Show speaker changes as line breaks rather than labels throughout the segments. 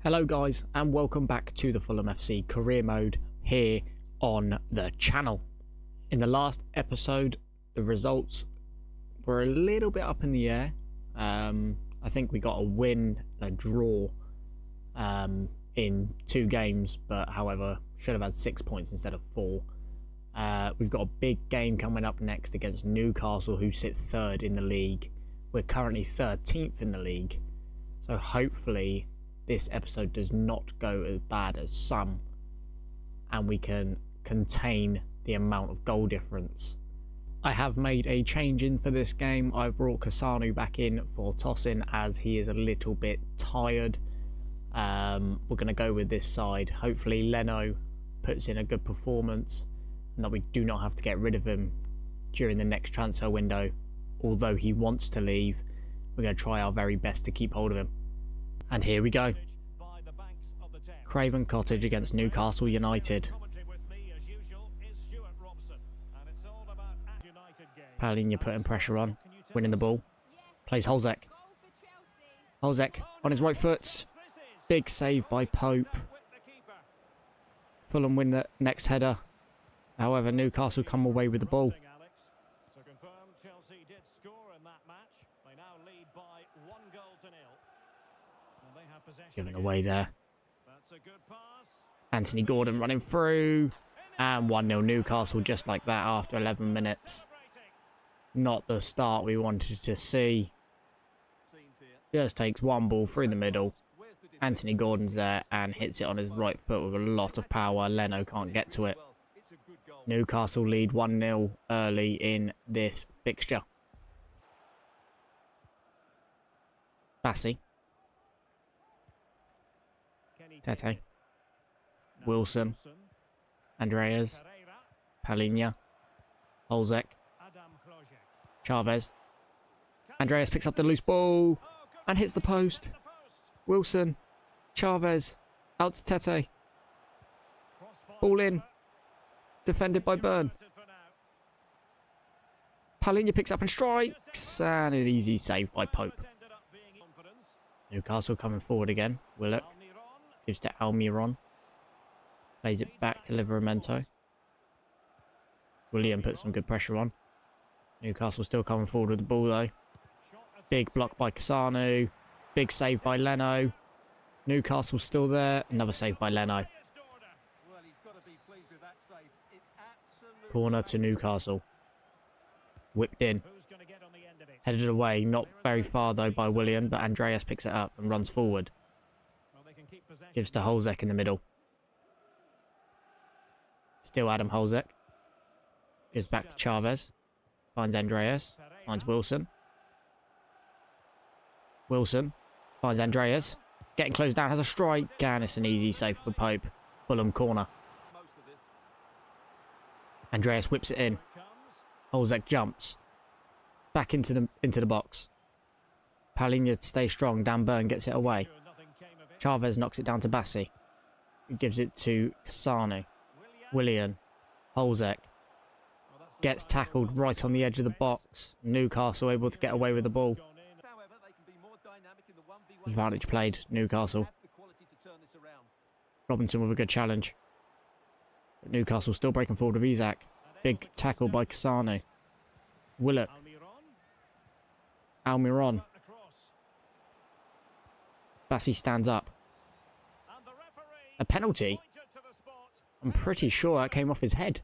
Hello guys and welcome back to the Fulham FC career mode here on the channel. In the last episode the results were a little bit up in the air. I think we got a win, a draw in 2 games, but however should have had 6 points instead of 4. We've got a big game coming up next against Newcastle, who sit 3rd in the league. We're currently 13th in the league, so hopefully this episode does not go as bad as some and we can contain the amount of goal difference. I have made a change in for this game. I've brought Kasanu back in for tossing as he is a little bit tired. We're going to go with this side. Hopefully Leno puts in a good performance and that we do not have to get rid of him during the next transfer window. Although he wants to leave, we're going to try our very best to keep hold of him. And here we go. Craven Cottage against Newcastle United. Palinha putting pressure on, winning the ball. Plays Holzek. Holzek on his right foot. Big save by Pope. Fulham win the next header. However, Newcastle come away with the ball. Given away there. Anthony Gordon running through. And 1-0 Newcastle just like that after 11 minutes. Not the start we wanted to see. Just takes one ball through the middle. Anthony Gordon's there and hits it on his right foot with a lot of power. Leno can't get to it. Newcastle lead 1-0 early in this fixture. Bassi. Tete. Wilson. Andreas. Palinha. Holzek. Chavez. Andreas picks up the loose ball and hits the post. Wilson. Chavez. Out to Tete. Ball in. Defended by Byrne. Palinha picks up and strikes. And an easy save by Pope. Newcastle coming forward again. Willock. Gives to Almiron. Plays it back to Livramento. William puts some good pressure on. Newcastle still coming forward with the ball though. Big block by Kasanu. Big save by Leno. Newcastle still there. Another save by Leno. Corner to Newcastle. Whipped in. Headed away. Not very far though by William, but Andreas picks it up and runs forward. Gives to Holzek in the middle. Still Adam Holzek. Gives back to Chavez. Finds Andreas. Finds Wilson. Wilson. Finds Andreas. Getting closed down. Has a strike. And it's an easy save for Pope. Fulham corner. Andreas whips it in. Holzek jumps. Back into the box. Palinha stays strong. Dan Byrne gets it away. Chavez knocks it down to Bassi. He gives it to Kasanu. Willian. Holzek. Gets tackled right on the edge of the box. Newcastle able to get away with the ball. Advantage played, Newcastle. Robinson with a good challenge. But Newcastle still breaking forward with Isak. Big tackle by Kasanu. Willock. Almiron. Bassi stands up. A penalty? I'm pretty sure that came off his head.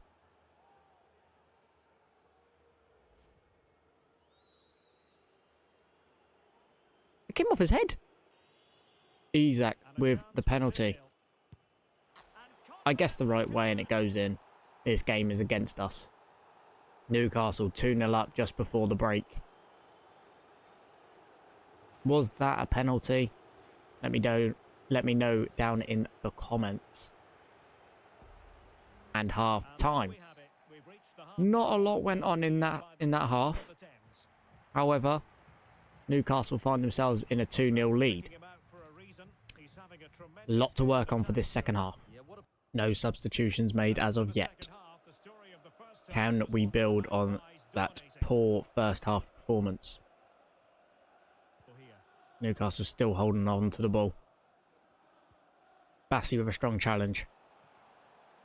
It came off his head. Isak with the penalty. I guess the right way and it goes in. This game is against us. Newcastle 2-0 up just before the break. Was that a penalty? Let me know down in the comments. And half time. Not a lot went on in that half. However, Newcastle find themselves in a 2-0 lead. A lot to work on for this second half. No substitutions made as of yet. Can we build on that poor first half performance? Newcastle still holding on to the ball. Bassey with a strong challenge.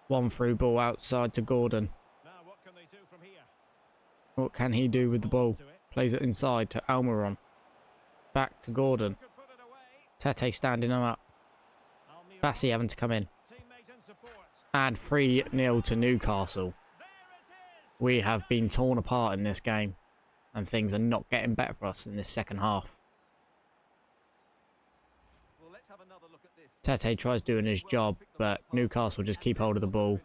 One through ball outside to Gordon. What can he do with the ball? Plays it inside to Almiron. Back to Gordon. Tete standing him up. Bassey having to come in. And 3-0 to Newcastle. We have been torn apart in this game. And things are not getting better for us in this second half. Tete tries doing his job, but Newcastle just keep hold of the ball.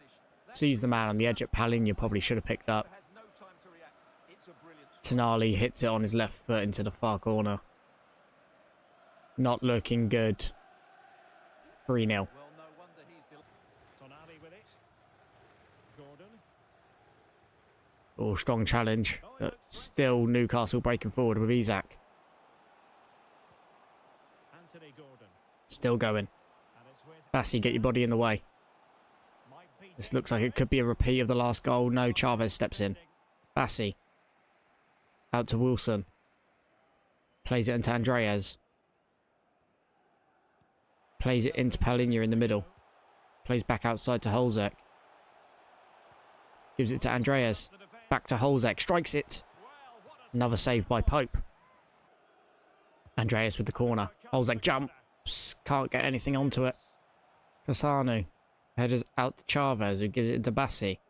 Sees the man on the edge at Palinha, probably should have picked up. Tonali hits it on his left foot into the far corner. Not looking good. 3-0. Oh, strong challenge. But still Newcastle breaking forward with Isak. Still going. Bassey, get your body in the way. This looks like it could be a repeat of the last goal. No, Chavez steps in. Bassey. Out to Wilson. Plays it into Andreas. Plays it into Palinha in the middle. Plays back outside to Holzek. Gives it to Andreas. Back to Holzek. Strikes it. Another save by Pope. Andreas with the corner. Holzek jumps. Can't get anything onto it. Cassano. Headers out to Chavez, who gives it to Bassey.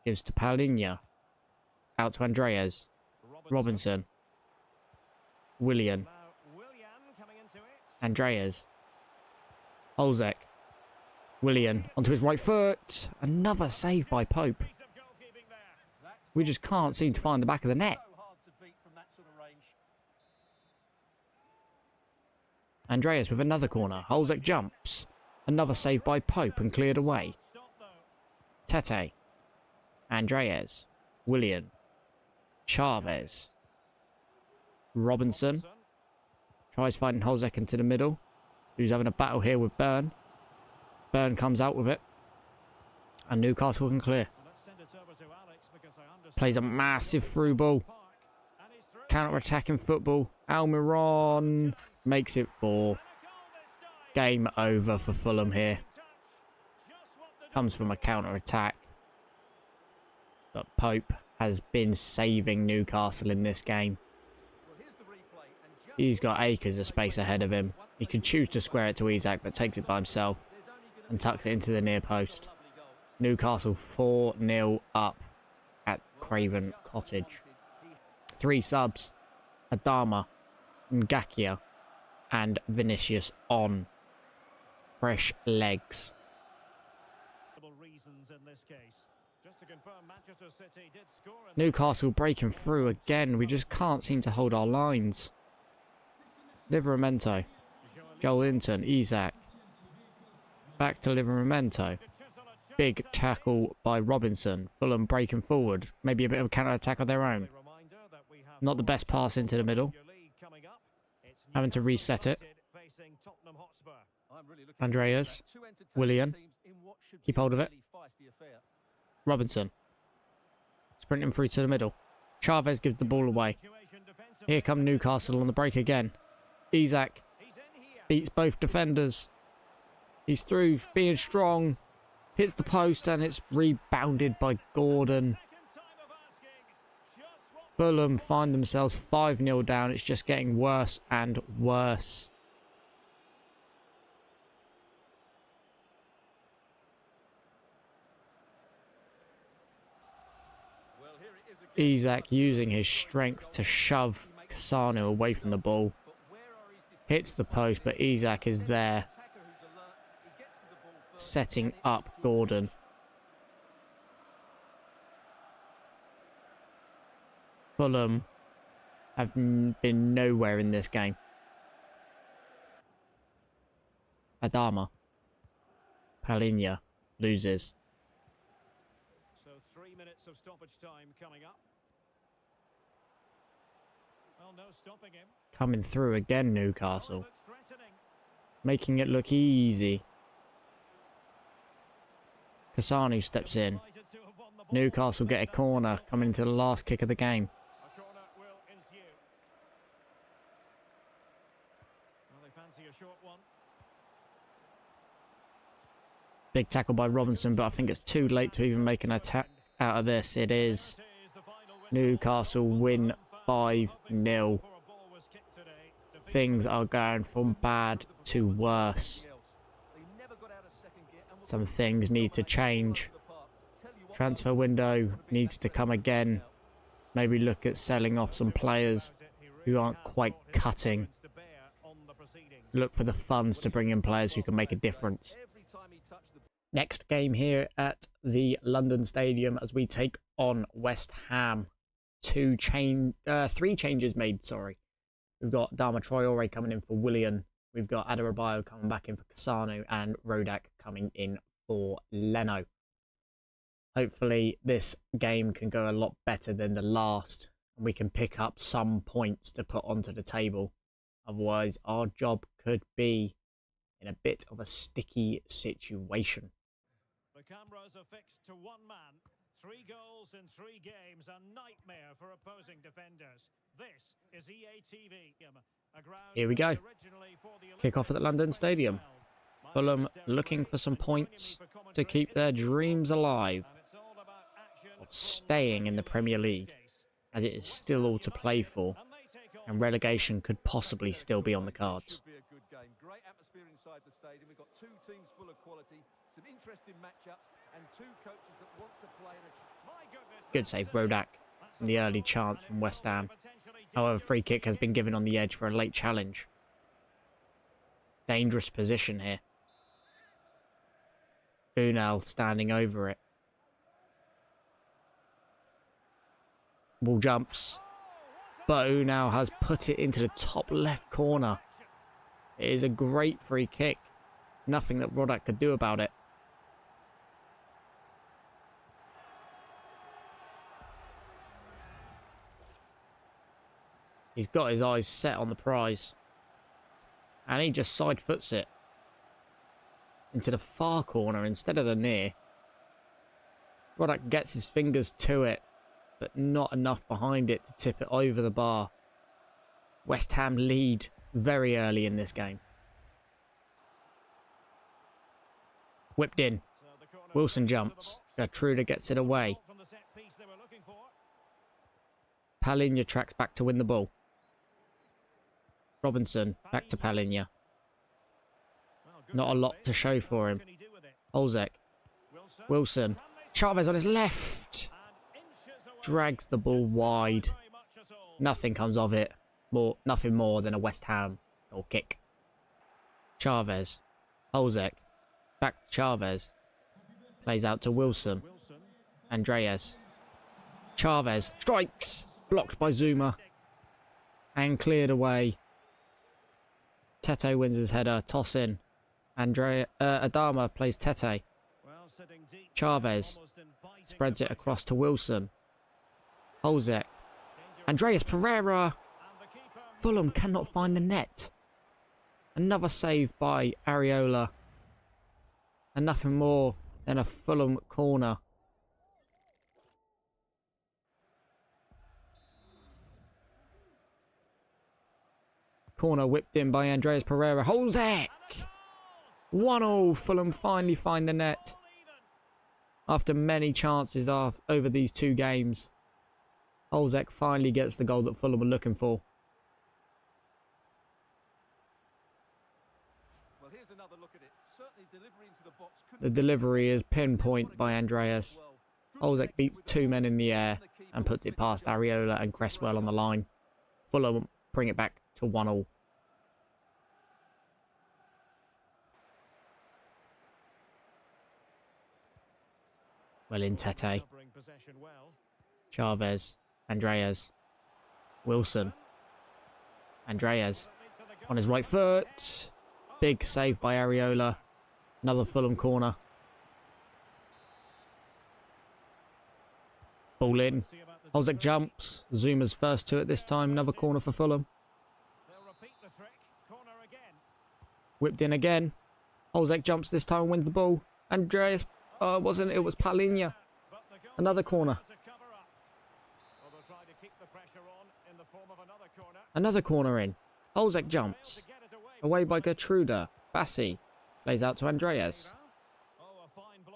Gives to Palinha. Out to Andreas. Robinson. Willian. Andreas. Holzek. Willian onto his right foot. Another save by Pope. We just can't seem to find the back of the net. Andreas with another corner. Holzek jumps. Another save by Pope and cleared away. Tete. Andreas. Willian. Chavez. Robinson. Tries finding Holzek into the middle. Who's having a battle here with Byrne. Byrne comes out with it. And Newcastle can clear. Plays a massive through ball. Counter-attacking football. Almiron makes it 4. Game over for Fulham here. Comes from a counter-attack. But Pope has been saving Newcastle in this game. He's got acres of space ahead of him. He could choose to square it to Isak, but takes it by himself and tucks it into the near post. Newcastle 4-0 up at Craven Cottage. 3 subs. Adama, Ngakia and Vinicius on. Fresh legs. Newcastle breaking through again. We just can't seem to hold our lines. Livramento. Joelinton. Isak. Back to Livramento. Big tackle by Robinson. Fulham breaking forward. Maybe a bit of a counter-attack of their own. Not the best pass into the middle. Having to reset it. Andreas. Willian. Keep hold of it. Robinson. Sprinting through to the middle. Chavez gives the ball away. Here come Newcastle on the break again. Isak beats both defenders. He's through, being strong. Hits the post and it's rebounded by Gordon. Fulham find themselves 5-0 down. It's just getting worse and worse. Isak using his strength to shove Cassano away from the ball. Hits the post, but Isak is there. Setting up Gordon. Fulham have been nowhere in this game. Adama. Palinha loses.
So 3 minutes of stoppage time coming up. Well, no stopping him.
Coming through again, Newcastle. Making it look easy. Cassano steps in. Newcastle get a corner coming into the last kick of the game.
A corner will ensue. Well, they fancy a short one.
Big tackle by Robinson, but I think it's too late to even make an attack out of this. It is Newcastle win 5-0. Things are going from bad to worse. Some things need to change. Transfer window needs to come again. Maybe look at selling off some players who aren't quite cutting. Look for the funds to bring in players who can make a difference. Next game here at the London Stadium as we take on West Ham. Three changes made, sorry. We've got Dama Traore coming in for Willian. We've got Adarabioyo coming back in for Cassano and Rodak coming in for Leno. Hopefully this game can go a lot better than the last and we can pick up some points to put onto the table. Otherwise our job could be in a bit of a sticky situation.
The cameras are fixed to one man. 3 goals in 3 games, a nightmare for opposing defenders. This is EA TV.
Here we go. Kick off at the London Stadium. Fulham looking for some points to keep their dreams alive of staying in the Premier League, as it is still all to play for, and relegation could possibly still be on the cards.
Great atmosphere inside the stadium. We've got 2 teams full of quality, some interesting matchups, and 2 coaches that want to play.
Good save, Rodak, in the early chance from West Ham. However, free kick has been given on the edge for a late challenge. Dangerous position here. Unal standing over it. Ball jumps, but Unal has put it into the top left corner. It is a great free kick. Nothing that Rodak could do about it. He's got his eyes set on the prize. And he just side foots it into the far corner instead of the near. Rodak gets his fingers to it, but not enough behind it to tip it over the bar. West Ham lead very early in this game. Whipped in. Wilson jumps. Gertruda gets it away. Palhinha tracks back to win the ball. Robinson back to Palhinha. Not a lot to show for him. Olzek. Wilson. Chavez on his left. Drags the ball wide. Nothing comes of it. Nothing more than a West Ham goal kick. Chavez. Olzek. Back to Chavez. Plays out to Wilson. Andreas. Chavez. Strikes. Blocked by Zuma. And cleared away. Tete wins his header. Toss in. Adama plays Tete. Chavez spreads it across to Wilson. Holzek. Andreas Pereira. Fulham cannot find the net. Another save by Areola. And nothing more than a Fulham corner. Corner whipped in by Andreas Pereira. Holzek! 1-0. Fulham finally find the net. After many chances over these 2 games. Holzek finally gets the goal that Fulham were looking for.
Well, here's another look at it. Certainly delivery into the box.
The delivery is pinpoint by Andreas. Holzek beats 2 men in the air and puts it past Areola and Cresswell on the line. Fulham bring it back to 1-1. Well in Tete. Chavez. Andreas. Wilson. Andreas. On his right foot. Big save by Areola. Another Fulham corner. Ball in. Holzek jumps. Zuma's first to it this time. Another corner for Fulham. Whipped in again. Holzek jumps this time and wins the ball. Andreas, it was Palhinha. Another corner. Another corner in. Holzek jumps. Away by Gertruda. Bassi plays out to Andreas.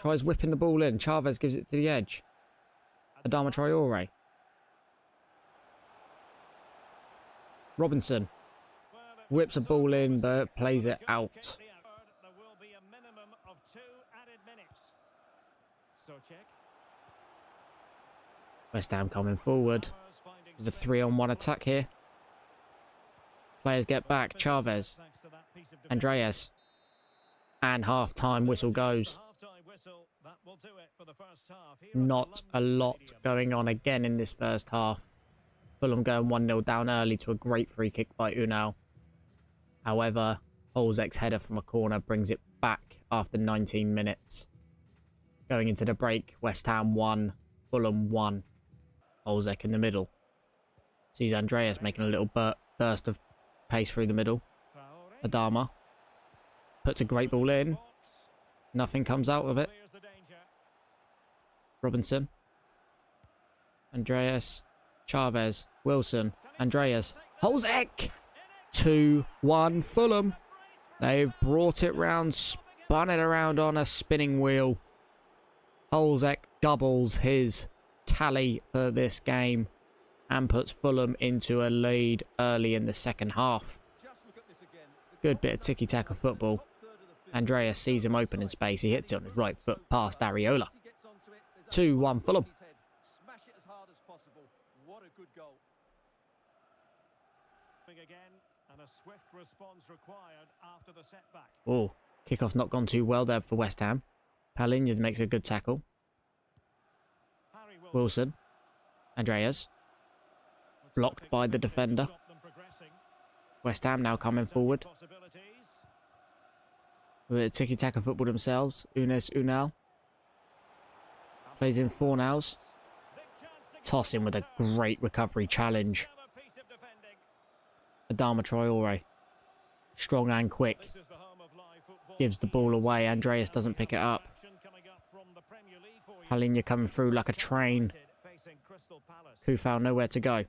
Tries whipping the ball in. Chavez gives it to the edge. Adama Traore. Robinson whips a ball in but plays it out.
There will be a minimum of 2 added minutes. Souček.
West Ham coming forward with a 3-on-1 attack here. Players get back. Chavez. Andreas. And half-time whistle goes. Not a lot going on again in this first half. Fulham going 1-0 down early to a great free kick by Unal. However, Holzek's header from a corner brings it back after 19 minutes. Going into the break, West Ham 1, Fulham 1. Holzek in the middle. Sees Andreas making a little burst of pace through the middle. Adama puts a great ball in. Nothing comes out of it. Robinson. Andreas. Chavez. Wilson. Andreas. Holzek! 2-1 Fulham. They've brought it round, spun it around on a spinning wheel. Holzek doubles his tally for this game and puts Fulham into a lead early in the second half. Good bit of tiki-taka football. Andreas sees him open in space. He hits it on his right foot past Areola. 2-1 Fulham.
Smash it as hard as possible. What a good goal.
Again, and a swift response required after the setback.
Oh, kickoff's not gone too well there for West Ham. Palinha makes a good tackle. Wilson. Andreas. Blocked by the defender. West Ham now coming forward. With tiki-taka football themselves. Unal. Plays in Fornals. Toss in with a great recovery challenge. Adama Traore. Strong and quick. Gives the ball away. Andreas doesn't pick it up. Palinha coming through like a train. Kufau nowhere to go.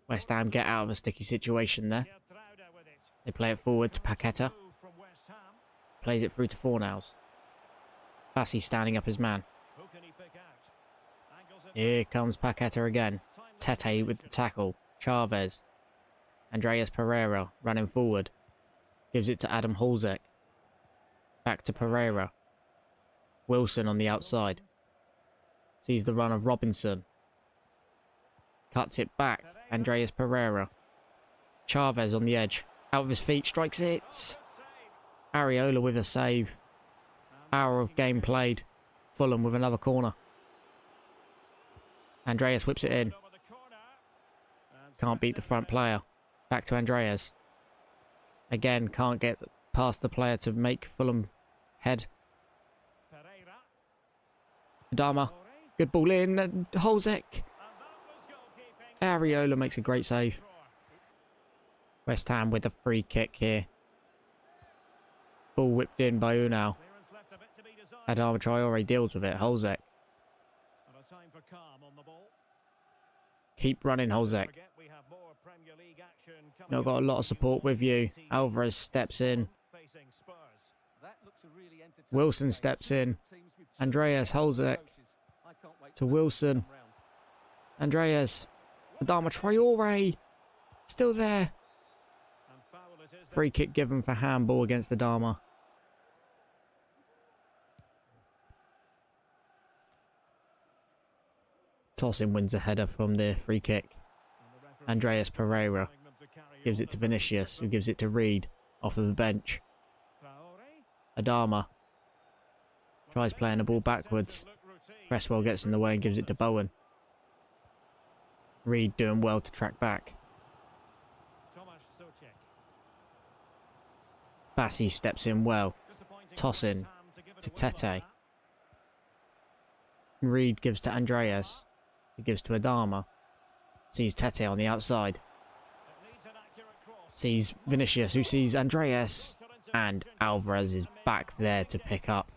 West Ham get out of a sticky situation there. They play it forward to Paqueta. Plays it through to Fornals. Bassi standing up his man. Here comes Paqueta again. Tete with the tackle. Chavez. Andreas Pereira running forward. Gives it to Adam Holzek. Back to Pereira. Wilson on the outside. Sees the run of Robinson. Cuts it back. Andreas Pereira. Chavez on the edge. Out of his feet. Strikes it. Areola with a save. Hour of game played. Fulham with another corner. Andreas whips it in. Can't beat the front player. Back to Andreas. Again, can't get past the player to make Fulham head. Adama. Good ball in. And Holzek. Areola makes a great save. West Ham with a free kick here. Ball whipped in by Unal. Adama Traore deals with it. Holzek. Keep running, Holzek. Not got a lot of support with you. Alvarez steps in. Wilson steps in. Andreas Holzek to Wilson. Andreas. Adama Traore. Still there. Free kick given for handball against Adama. Tosin wins a header from the free kick. Andreas Pereira gives it to Vinicius, who gives it to Reed off of the bench. Adama tries playing the ball backwards. Cresswell gets in the way and gives it to Bowen. Reed doing well to track back. Bassi steps in well. Toss in to Tete. Reed gives to Andreas. He gives to Adama. Sees Tete on the outside. Sees Vinicius, who sees Andreas. And Alvarez is back there to pick up.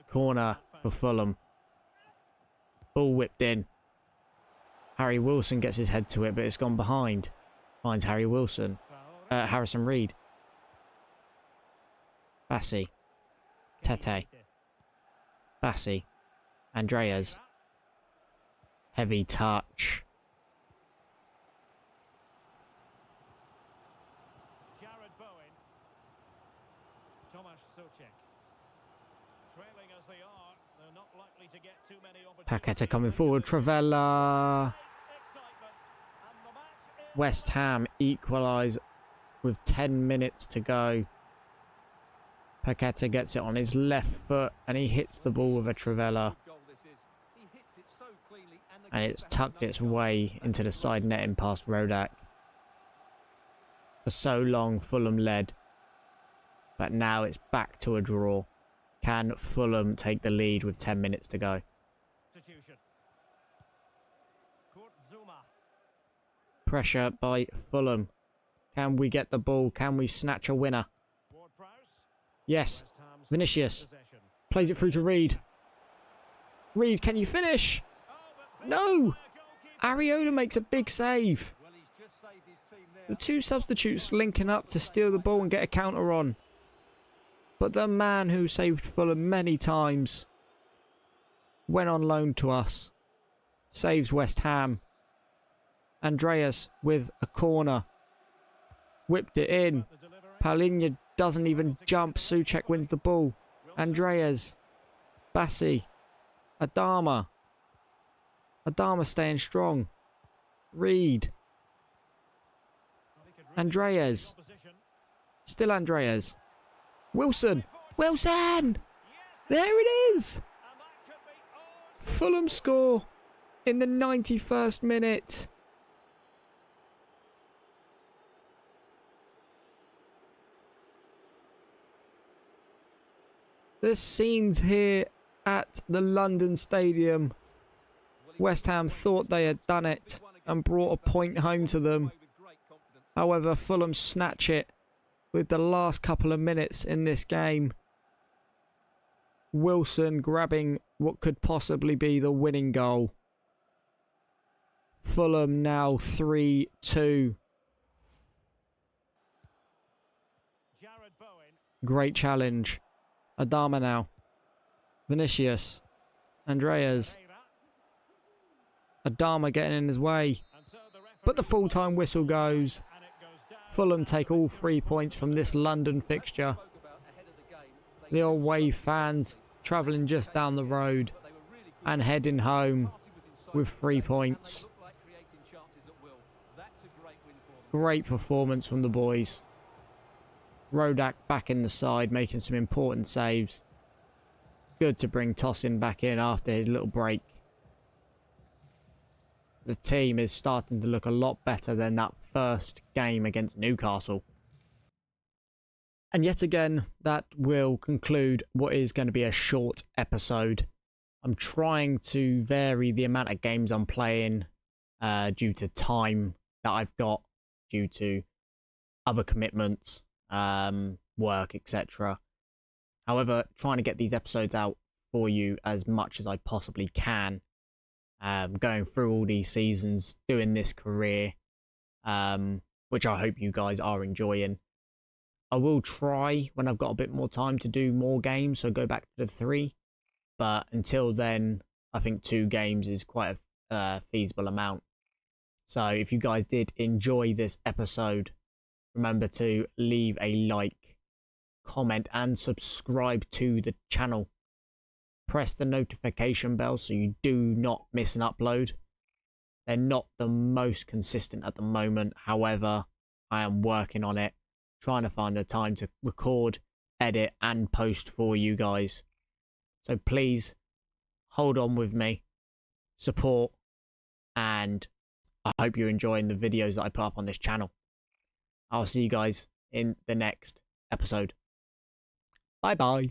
Corner for Fulham. Ball whipped in. Harry Wilson gets his head to it, but it's gone behind. Finds Harry Wilson. Harrison Reed. Bassi. Tete. Bassi. Andreas. Heavy touch.
Jared Bowen. Tomasz Soucek. Trailing as they are, they're not likely to get too many opportunities.
Paqueta coming forward. Travella.
Excitement. And the match is
West Ham equalise with 10 minutes to go. Paqueta gets it on his left foot and he hits the ball with a Travella. And it's tucked its way into the side netting past Rodak. For so long, Fulham led. But now it's back to a draw. Can Fulham take the lead with 10 minutes to go? Pressure by Fulham. Can we get the ball? Can we snatch a winner? Yes. Vinicius plays it through to Reed. Reed, can you finish? No! Areola makes a big save. The two substitutes linking up to steal the ball and get a counter on. But the man who saved Fulham many times went on loan to us. Saves West Ham. Andreas with a corner. Whipped it in. Paulinho doesn't even jump. Soucek wins the ball. Andreas. Bassi. Adama. Adama staying strong. Reed. Andreas. Still Andreas. Wilson. Wilson! There it is! Fulham score in the 91st minute. The scenes here at the London Stadium. West Ham thought they had done it and brought a point home to them. However, Fulham snatch it with the last couple of minutes in this game. Wilson grabbing what could possibly be the winning goal. Fulham now 3-2. Great challenge. Adama now. Vinicius. Andreas. Adama getting in his way. But the full-time whistle goes. Fulham take all 3 points from this London fixture. The away fans travelling just down the road and heading home with 3 points. Great performance from the boys. Rodak back in the side, making some important saves. Good to bring Tosin back in after his little break. The team is starting to look a lot better than that first game against Newcastle. And yet again, that will conclude what is going to be a short episode. I'm trying to vary the amount of games I'm playing due to time that I've got, due to other commitments, work, etc. However, trying to get these episodes out for you as much as I possibly can. Going through all these seasons, doing this career, which I hope you guys are enjoying. I will try when I've got a bit more time to do more games, so go back to the 3. But until then, I think 2 games is quite a feasible amount. So if you guys did enjoy this episode, remember to leave a like, comment and subscribe to the channel. Press the notification bell so you do not miss an upload. They're not the most consistent at the moment. However, I am working on it, trying to find the time to record, edit and post for you guys. So please hold on with me, support, and I hope you're enjoying the videos that I put up on this channel. I'll see you guys in the next episode. Bye bye.